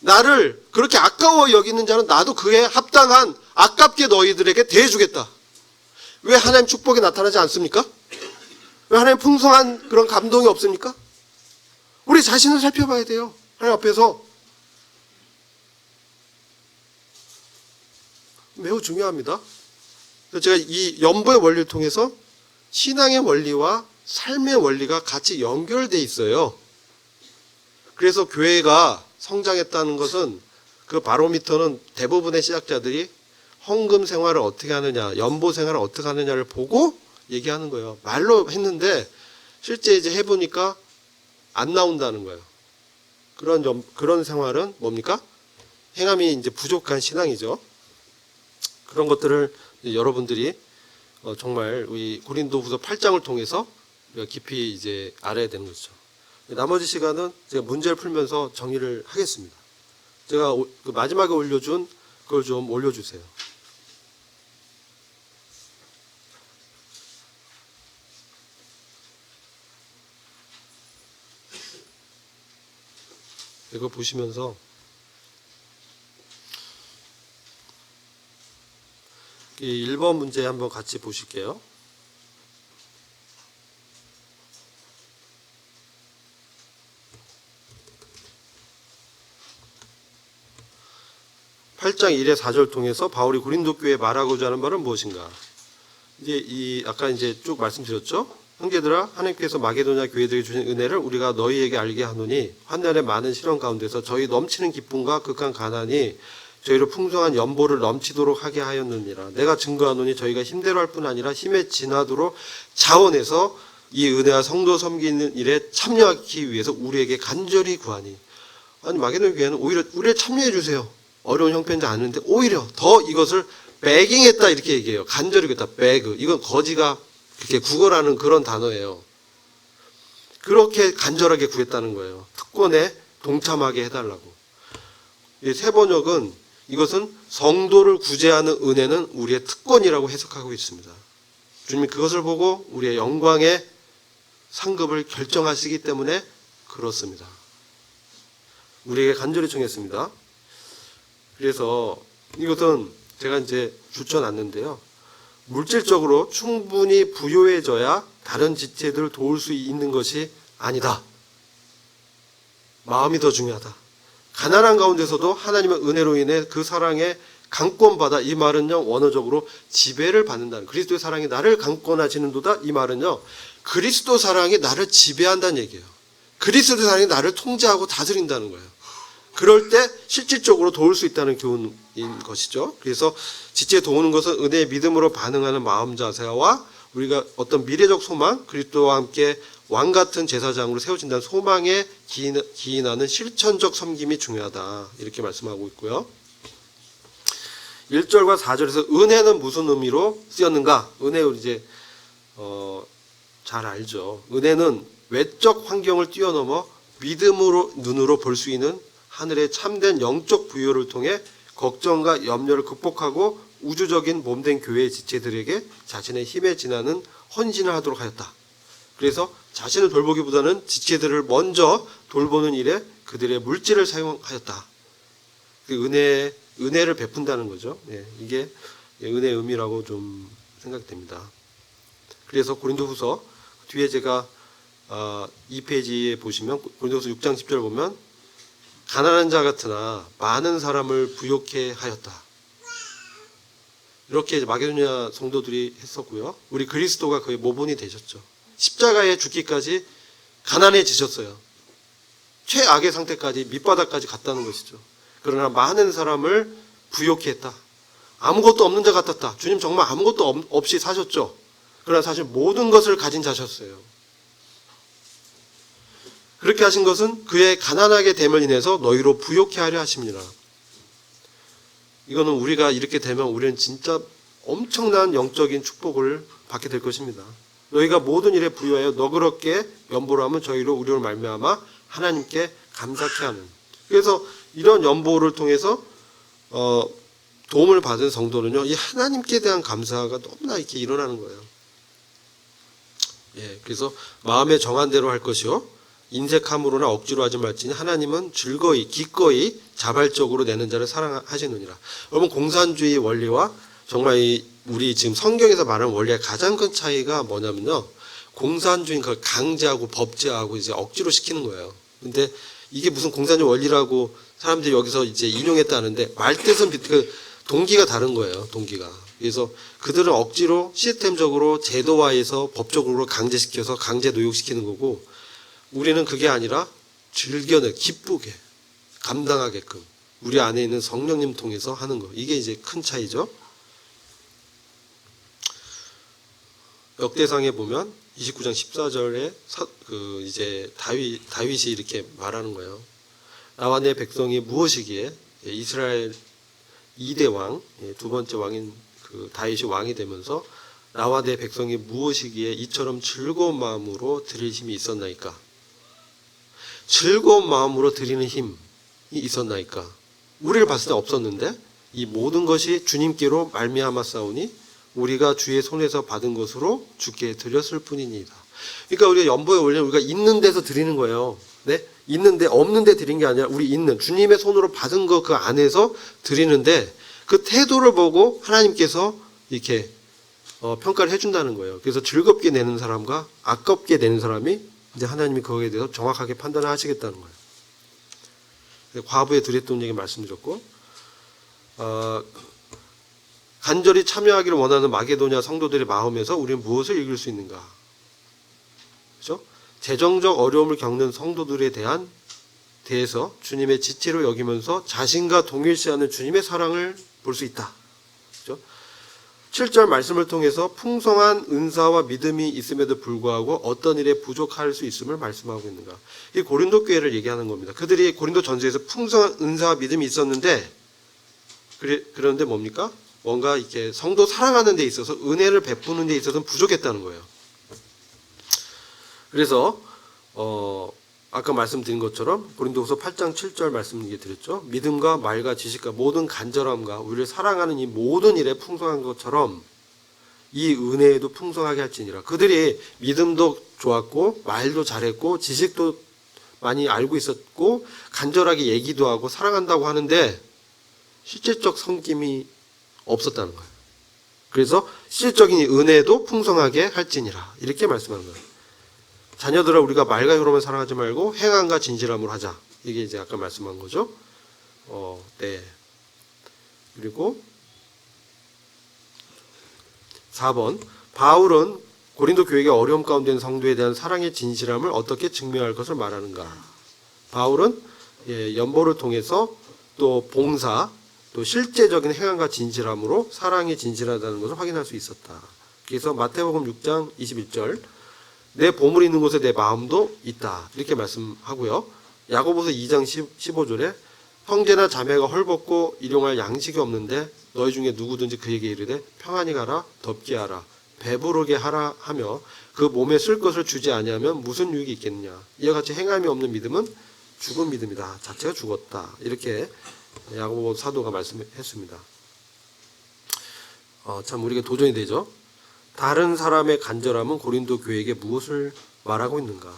Speaker 1: 나를 그렇게 아까워 여기는 자는 나도 그에 합당한 아깝게 너희들에게 대해주겠다. 왜 하나님 축복이 나타나지 않습니까? 왜 하나님 풍성한 그런 감동이 없습니까? 우리 자신을 살펴봐야 돼요. 하나님 앞에서. 매우 중요합니다. 제가 이 연보의 원리를 통해서 신앙의 원리와 삶의 원리가 같이 연결되어 있어요. 그래서 교회가 성장했다는 것은 그 바로미터는 대부분의 신학자들이 헌금 생활을 어떻게 하느냐, 연보 생활을 어떻게 하느냐를 보고 얘기하는 거예요. 말로 했는데 실제 이제 해보니까 안 나온다는 거예요. 그런 생활은 뭡니까? 행함이 이제 부족한 신앙이죠. 그런 것들을 여러분들이 정말 우리 고린도후서 8장을 통해서 우리가 깊이 이제 알아야 되는 거죠. 나머지 시간은 제가 문제를 풀면서 정리를 하겠습니다. 제가 그 마지막에 올려준 그걸 좀 올려주세요. 이거 보시면서 1번 문제 한번 같이 보실게요. (8장 1의 4절) 통해서 바울이 고린도 교회에 말하고자 하는 말은 무엇인가? 이제 아까 이제 쭉 말씀드렸죠. 형제들아, 하나님께서 마게도냐 교회들에게 주신 은혜를 우리가 너희에게 알게 하노니 환난의 많은 시련 가운데서 저희 넘치는 기쁨과 극한 가난이 저희로 풍성한 연보를 넘치도록 하게 하였느니라. 내가 증거하노니 저희가 힘대로 할 뿐 아니라 힘에 지나도록 자원해서 이 은혜와 성도 섬기는 일에 참여하기 위해서 우리에게 간절히 구하니. 아니, 마게도냐 교회는 오히려 우리를 참여해 주세요. 어려운 형편인지 아는데 오히려 더 이것을 베깅했다 이렇게 얘기해요. 간절히 구했다. 베그. 이건 거지가 그렇게 구걸하는 그런 단어예요. 그렇게 간절하게 구했다는 거예요. 특권에 동참하게 해달라고. 이 새 번역은 이것은 성도를 구제하는 은혜는 우리의 특권이라고 해석하고 있습니다. 주님이 그것을 보고 우리의 영광의 상급을 결정하시기 때문에 그렇습니다. 우리에게 간절히 청했습니다. 그래서 이것은 제가 이제 줄쳐놨는데요. 물질적으로 충분히 부유해져야 다른 지체들을 도울 수 있는 것이 아니다. 마음이 더 중요하다. 가난한 가운데서도 하나님의 은혜로 인해 그 사랑에 강권받아, 이 말은요 원어적으로 지배를 받는다는, 그리스도의 사랑이 나를 강권하시는도다, 이 말은요 그리스도 사랑이 나를 지배한다는 얘기예요. 그리스도 사랑이 나를 통제하고 다스린다는 거예요. 그럴 때 실질적으로 도울 수 있다는 교훈인 것이죠. 그래서 지체에 도우는 것은 은혜의 믿음으로 반응하는 마음 자세와 우리가 어떤 미래적 소망, 그리스도와 함께 왕같은 제사장으로 세워진다는 소망에 기인하는 실천적 섬김이 중요하다, 이렇게 말씀하고 있고요. 1절과 4절에서 은혜는 무슨 의미로 쓰였는가? 은혜를 이제 잘 알죠. 은혜는 외적 환경을 뛰어넘어 믿음으로 눈으로 볼 수 있는 하늘의 참된 영적 부여를 통해 걱정과 염려를 극복하고 우주적인 몸된 교회의 지체들에게 자신의 힘에 지나는 헌신을 하도록 하였다. 그래서 자신을 돌보기보다는 지체들을 먼저 돌보는 일에 그들의 물질을 사용하였다. 그 은혜를 베푼다는 거죠. 예, 이게 은혜의 의미라고 좀 생각됩니다. 그래서 고린도후서 뒤에 제가 2페이지에 보시면 고린도후서 6장 10절 보면 가난한 자 같으나 많은 사람을 부욕해 하였다. 이렇게 마게도냐 성도들이 했었고요. 우리 그리스도가 그의 모본이 되셨죠. 십자가에 죽기까지 가난해지셨어요. 최악의 상태까지, 밑바닥까지 갔다는 것이죠. 그러나 많은 사람을 부욕해 했다. 아무것도 없는 자 같았다. 주님 정말 아무것도 없이 사셨죠. 그러나 사실 모든 것을 가진 자셨어요. 그렇게 하신 것은 그의 가난하게 됨을 인해서 너희로 부욕해 하려 하십니다. 이거는 우리가 이렇게 되면 우리는 진짜 엄청난 영적인 축복을 받게 될 것입니다. 너희가 모든 일에 부유하여 너그럽게 연보를 하면 저희로 우리로 말미암아 하나님께 감사케 하는. 그래서 이런 연보를 통해서 도움을 받은 성도는요, 이 하나님께 대한 감사가 너무나 이렇게 일어나는 거예요. 예, 그래서 마음에 정한 대로 할 것이요 인색함으로나 억지로 하지 말지니 하나님은 즐거이 기꺼이 자발적으로 내는 자를 사랑하시느니라. 여러분, 공산주의 원리와 정말 우리 지금 성경에서 말하는 원리의 가장 큰 차이가 뭐냐면요, 공산주의는 그걸 강제하고 법제하고 이제 억지로 시키는 거예요. 근데 이게 무슨 공산주의 원리라고 사람들이 여기서 이제 인용했다는데 말뜻은 그 동기가 다른 거예요. 동기가. 그래서 그들은 억지로 시스템적으로 제도화해서 법적으로 강제시켜서 강제 노역시키는 거고, 우리는 그게 아니라 즐겨내, 기쁘게, 감당하게끔 우리 안에 있는 성령님 통해서 하는 거. 이게 이제 큰 차이죠. 역대상에 보면 29장 14절에 이제 다윗이 이렇게 말하는 거예요. 나와 내 백성이 무엇이기에 이스라엘 2대 왕, 두 번째 왕인 그 다윗이 왕이 되면서 나와 내 백성이 무엇이기에 이처럼 즐거운 마음으로 드릴 힘이 있었나이까? 즐거운 마음으로 드리는 힘이 있었나이까? 우리를 봤을 때 없었는데 이 모든 것이 주님께로 말미암아 싸우니 우리가 주의 손에서 받은 것으로 주께 드렸을 뿐이니이다. 그러니까 우리가 연보의 원리는 우리가 있는 데서 드리는 거예요. 네? 있는데 없는 데 드린 게 아니라 우리 있는 주님의 손으로 받은 것 그 안에서 드리는데 그 태도를 보고 하나님께서 이렇게 평가를 해준다는 거예요. 그래서 즐겁게 내는 사람과 아깝게 내는 사람이 이제 하나님이 거기에 대해서 정확하게 판단을 하시겠다는 거예요. 과부에 드렸던 얘기 말씀드렸고, 간절히 참여하기를 원하는 마게도냐 성도들의 마음에서 우리는 무엇을 읽을 수 있는가? 그렇죠? 재정적 어려움을 겪는 성도들에 대해서 주님의 지체로 여기면서 자신과 동일시하는 주님의 사랑을 볼 수 있다. 그렇죠? 7절 말씀을 통해서 풍성한 은사와 믿음이 있음에도 불구하고 어떤 일에 부족할 수 있음을 말씀하고 있는가. 이 고린도 교회를 얘기하는 겁니다. 그들이 고린도 전서에서 풍성한 은사와 믿음이 있었는데 그런데 뭡니까? 뭔가 이렇게 성도 사랑하는 데 있어서 은혜를 베푸는 데 있어서는 부족했다는 거예요. 그래서 아까 말씀드린 것처럼 고린도후서 8장 7절 말씀드렸죠. 믿음과 말과 지식과 모든 간절함과 우리를 사랑하는 이 모든 일에 풍성한 것처럼 이 은혜에도 풍성하게 할지니라. 그들이 믿음도 좋았고 말도 잘했고 지식도 많이 알고 있었고 간절하게 얘기도 하고 사랑한다고 하는데 실질적 섬김이 없었다는 거예요. 그래서 실질적인 은혜도 풍성하게 할지니라. 이렇게 말씀하는 거예요. 자녀들아 우리가 말과 효로만 사랑하지 말고 행함과 진실함으로 하자. 이게 이제 아까 말씀한 거죠. 네. 그리고 4번 바울은 고린도 교회의 어려움 가운데 있는 성도에 대한 사랑의 진실함을 어떻게 증명할 것을 말하는가. 바울은 연보를 통해서 또 봉사 또 실제적인 행함과 진실함으로 사랑이 진실하다는 것을 확인할 수 있었다. 그래서 마태복음 6장 21절 내 보물이 있는 곳에 내 마음도 있다. 이렇게 말씀하고요. 야고보서 2장 15절에 형제나 자매가 헐벗고 일용할 양식이 없는데 너희 중에 누구든지 그에게 이르되 평안히 가라 덥게 하라 배부르게 하라 하며 그 몸에 쓸 것을 주지 아니하면 무슨 유익이 있겠느냐. 이와 같이 행함이 없는 믿음은 죽은 믿음이다. 자체가 죽었다. 이렇게 야고보 사도가 말씀했습니다. 참 우리가 도전이 되죠. 다른 사람의 간절함은 고린도 교회에게 무엇을 말하고 있는가?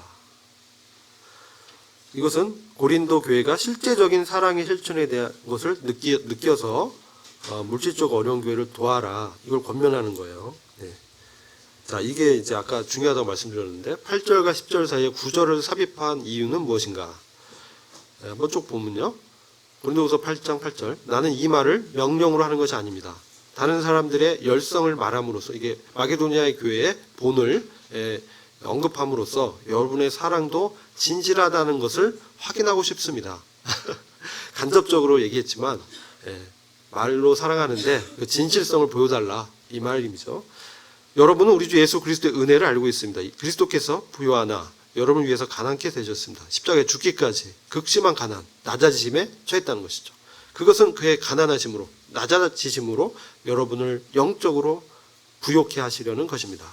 Speaker 1: 이것은 고린도 교회가 실제적인 사랑의 실천에 대한 것을 느껴서 물질적 어려운 교회를 도와라. 이걸 권면하는 거예요. 네. 자, 이게 이제 아까 중요하다고 말씀드렸는데 8절과 10절 사이에 9절을 삽입한 이유는 무엇인가? 네, 한번 쭉 보면요. 고린도후서 8장 8절 나는 이 말을 명령으로 하는 것이 아닙니다. 다른 사람들의 열성을 말함으로써 이게 마게도니아의 교회의 본을 언급함으로써 여러분의 사랑도 진실하다는 것을 확인하고 싶습니다. 간접적으로 얘기했지만 말로 사랑하는데 그 진실성을 보여달라 이 말임이죠. 여러분은 우리 주 예수 그리스도의 은혜를 알고 있습니다. 그리스도께서 부요하나 여러분을 위해서 가난케 되셨습니다. 십자가에 죽기까지 극심한 가난, 낮아지심에 처했다는 것이죠. 그것은 그의 가난하심으로 낮아지심으로 여러분을 영적으로 부욕해 하시려는 것입니다.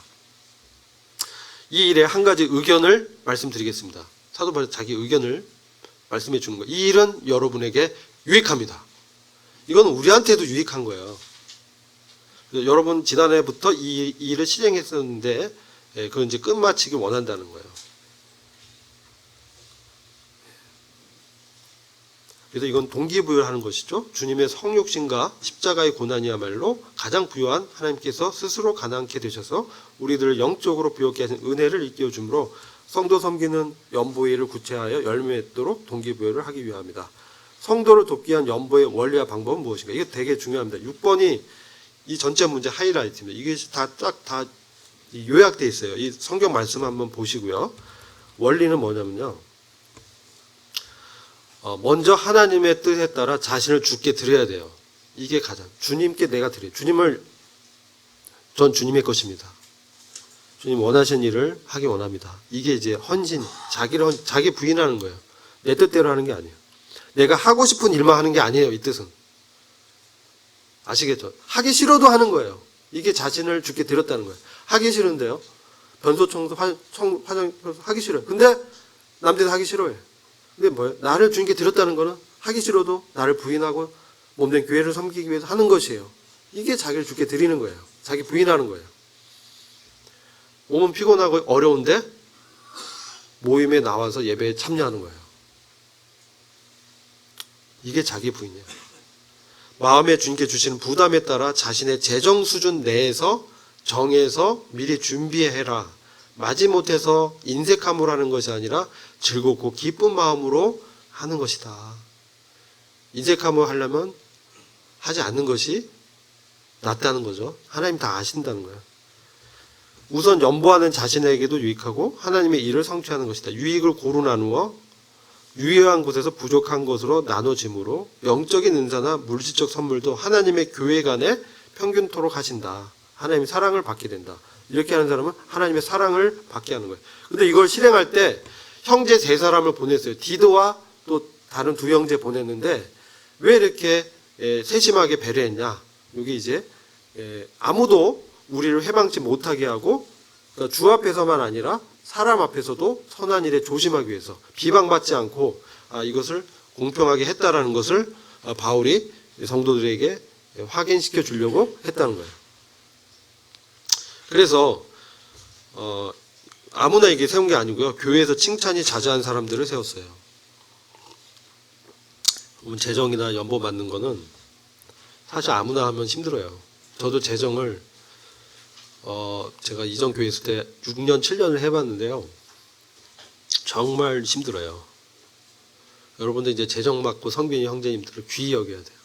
Speaker 1: 이 일에 한 가지 의견을 말씀드리겠습니다. 사도 바울이 자기 의견을 말씀해 주는 거예요. 이 일은 여러분에게 유익합니다. 이건 우리한테도 유익한 거예요. 여러분 지난해부터 이 일을 실행했었는데 그건 이제 끝마치길 원한다는 거예요. 그래서 이건 동기부여하는 것이죠. 주님의 성육신과 십자가의 고난이야말로 가장 부요한 하나님께서 스스로 가난케 되셔서 우리들을 영적으로 부요케 하신 은혜를 일깨워 주므로 성도 섬기는 연보의 일을 구체하여 열매 맺도록 동기부여를 하기 위함이다. 성도를 돕기 위한 연보의 원리와 방법은 무엇인가? 이게 되게 중요합니다. 6번이 이 전체 문제 하이라이트입니다. 이게 다 요약되어 있어요. 이 성경 말씀 한번 보시고요. 원리는 뭐냐면요. 먼저 하나님의 뜻에 따라 자신을 주께 드려야 돼요. 이게 가장 주님께 내가 드려요. 전 주님의 것입니다. 주님 원하시는 일을 하기 원합니다. 이게 이제 헌신, 자기 부인하는 거예요. 내 뜻대로 하는 게 아니에요. 내가 하고 싶은 일만 하는 게 아니에요. 이 뜻은. 아시겠죠? 하기 싫어도 하는 거예요. 이게 자신을 주께 드렸다는 거예요. 하기 싫은데요. 변소 청소, 화장 하기 싫어요. 근데 남들이 하기 싫어해. 근데 뭐예요? 나를 주님께 드렸다는 거는 하기 싫어도 나를 부인하고 몸된 교회를 섬기기 위해서 하는 것이에요. 이게 자기를 주께 드리는 거예요. 자기 부인하는 거예요. 몸은 피곤하고 어려운데 모임에 나와서 예배에 참여하는 거예요. 이게 자기 부인이에요. 마음에 주님께 주시는 부담에 따라 자신의 재정 수준 내에서 정해서 미리 준비해라. 마지못해서 인색함으로 하는 것이 아니라 즐겁고 기쁜 마음으로 하는 것이다. 인색함으로 하려면 하지 않는 것이 낫다는 거죠. 하나님 다 아신다는 거예요. 우선 연보하는 자신에게도 유익하고 하나님의 일을 성취하는 것이다. 유익을 고루 나누어 유효한 곳에서 부족한 것으로 나눠짐으로 영적인 은사나 물질적 선물도 하나님의 교회 간에 평균토록 하신다. 하나님의 사랑을 받게 된다. 이렇게 하는 사람은 하나님의 사랑을 받게 하는 거예요. 근데 이걸 실행할 때 형제 세 사람을 보냈어요. 디도와 또 다른 두 형제 보냈는데 왜 이렇게 세심하게 배려했냐. 여기 이제 아무도 우리를 회방치 못하게 하고 그러니까 주 앞에서만 아니라 사람 앞에서도 선한 일에 조심하기 위해서 비방받지 않고 이것을 공평하게 했다라는 것을 바울이 성도들에게 확인시켜 주려고 했다는 거예요. 그래서 아무나 이게 세운 게 아니고요. 교회에서 칭찬이 자자한 사람들을 세웠어요. 재정이나 연보 받는 거는 사실 아무나 하면 힘들어요. 저도 재정을 제가 이전 교회 있을 때 6년, 7년을 해봤는데요. 정말 힘들어요. 여러분들 이제 재정 맡고 성빈이 형제님들을 귀히 여겨야 돼요.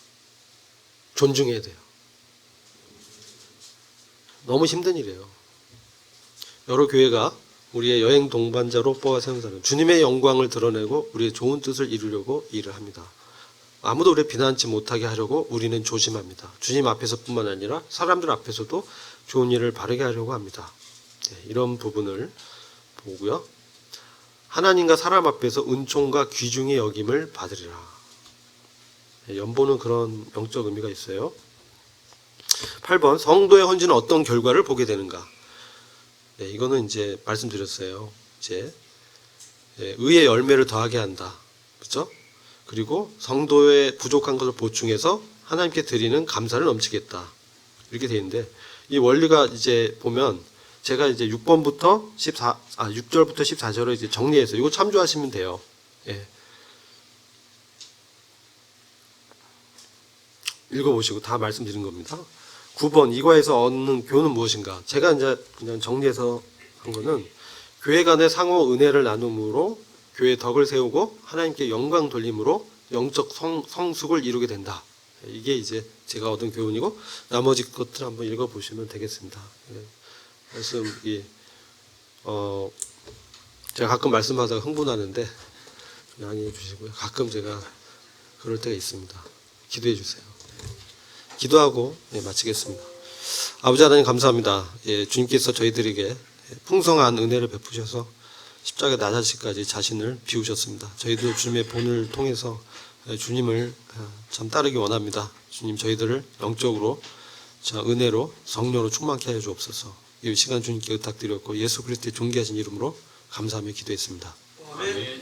Speaker 1: 존중해야 돼요. 너무 힘든 일이에요. 여러 교회가 우리의 여행 동반자로 뽑아 세운 사람, 주님의 영광을 드러내고 우리의 좋은 뜻을 이루려고 일을 합니다. 아무도 우리를 비난치 못하게 하려고 우리는 조심합니다. 주님 앞에서뿐만 아니라 사람들 앞에서도 좋은 일을 바르게 하려고 합니다. 이런 부분을 보고요. 하나님과 사람 앞에서 은총과 귀중히 여김을 받으리라. 연보는 그런 영적 의미가 있어요. 8번 성도의 헌신은 어떤 결과를 보게 되는가? 이거는 이제 말씀드렸어요. 이제 의의 열매를 더하게 한다. 그렇죠? 그리고 성도의 부족한 것을 보충해서 하나님께 드리는 감사를 넘치겠다. 이렇게 되어 있는데 이 원리가 이제 보면 제가 이제 6절부터 14절을 이제 정리해서 이거 참조하시면 돼요. 예. 읽어보시고 다 말씀드린 겁니다. 9번 이과에서 얻는 교훈은 무엇인가? 제가 이제 그냥 정리해서 한 거는 교회 간의 상호 은혜를 나눔으로 교회 덕을 세우고 하나님께 영광 돌림으로 영적 성숙을 이루게 된다. 이게 이제 제가 얻은 교훈이고 나머지 것들 한번 읽어보시면 되겠습니다. 말씀이 제가 가끔 말씀하다가 흥분하는데 양해해 주시고요. 가끔 제가 그럴 때가 있습니다. 기도해 주세요. 기도하고 마치겠습니다. 아버지 하나님 감사합니다. 주님께서 저희들에게 풍성한 은혜를 베푸셔서 십자가 나자시까지 자신을 비우셨습니다. 저희도 주님의 본을 통해서 주님을 참 따르기 원합니다. 주님 저희들을 영적으로 은혜로 성령으로 충만케 하여 주옵소서. 이 시간 주님께 부탁드렸고 예수 그리스도의 존귀하신 이름으로 감사하며 기도했습니다. 아멘.